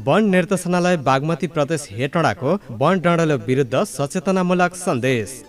वन निर्देशनालय बागमती प्रदेश हेटौडाको वन डढलो विरुद्ध सचेतनामूलक सन्देश।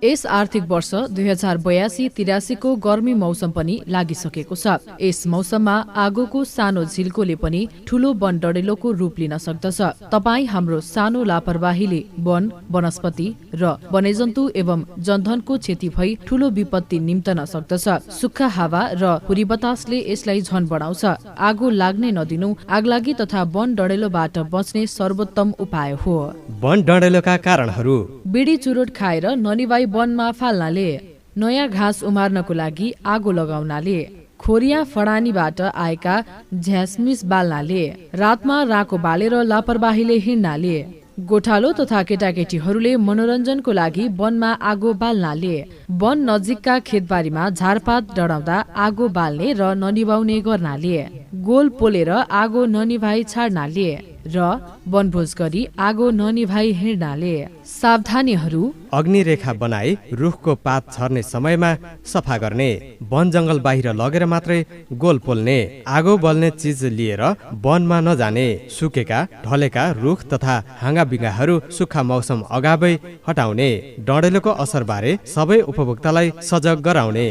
यस आर्थिक वर्ष 2082-83 को गर्मी मौसम पनि लागिसकेको छ। यस मौसममा आगोको सानो झिल्कोले पनि ठूलो वन डढेलोको रूप लिन सक्दछ। तपाई हाम्रो सानो लापरवाहीले वन, वनस्पति र वन्यजन्तु एवं जनधनको क्षति भई ठूलो विपत्ति निम्तन सक्दछ। सुक्खा हावा र हुरी बतासले यसलाई झन बढाउँछ। आगो लाग्नै नदिनु आगलागी तथा वन डढेलोबाट बच्ने सर्वोत्तम उपाय हो। वन डढेलोका कारणहरू: बिडी चुरोट खाएर ननिवाई वनमा फाल्नाले, नयाँ घाँस उमार्नको लागि आगो लगाउनाले, खोरिया फडानीबाट आएका झ्यासमिस बाल्नाले, रातमा राको बालेर लापरवाहीले हिँड्नाले, गोठालो तथा केटाकेटीहरूले मनोरञ्जनको लागि वनमा आगो बाल्नाले, वन नजिकका खेतबारीमा झारपात डढाउँदा आगो बाल्ने र ननिभाउने गर्नाले, गोल पोलेर आगो ननिभाई छाड्नाले र वनभोज गरी आगो ननिभाई हिँड्नाले। सावधानीहरू: अग्निरेखा बनाई रुखको पात झर्ने समयमा सफा गर्ने, वन जंगल बाहिर लगेर मात्रै गोल पोल्ने, आगो बल्ने चिज लिएर वनमा नजाने, सुकेका ढलेका रुख तथा हाँगाबिगाहरू सुक्खा मौसम अगावै हटाउने, डढेलोको असरबारे सबै उपभोक्तालाई सजग गराउने।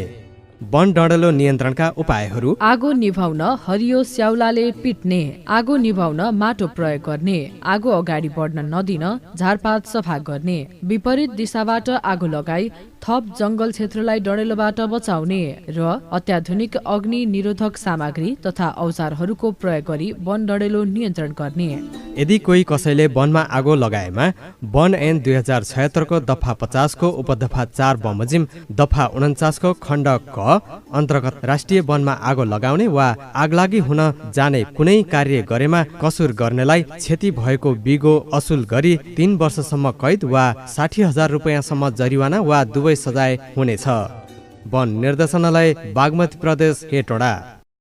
वन डढेलो नियन्त्रणका उपायहरू: आगो निभाउन हरियो स्याउलाले पिट्ने, आगो निभाउन माटो प्रयोग गर्ने, आगो अगाडि बढ्न नदिन झारपात सफा गर्ने, विपरीत दिशाबाट आगो लगाई थप जंगल क्षेत्रलाई डढेलोबाट बचाउने र अत्याधुनिक अग्नि निरोधक सामग्री तथा औजारहरूको प्रयोग गरी वन डढेलो नियन्त्रण गर्ने। यदि कोही कसैले वनमा आगो लगाएमा वन ऐन 2076 को दफा 50 को उपदफा 4 बमोजिम दफा 49 को खण्ड क अन्तर्गत राष्ट्रिय वनमा आगो लगाउने वा आगलागी हुन जाने कुनै कार्य गरेमा कसुर गर्नेलाई क्षति भएको बिगो असुल गरी 3 वर्षसम्म कैद वा 60,000 रुपैयाँसम्म जरिवाना वा दुवै सजाय हुनेछ। वन निर्देशनालय बागमती प्रदेश हेटौडा।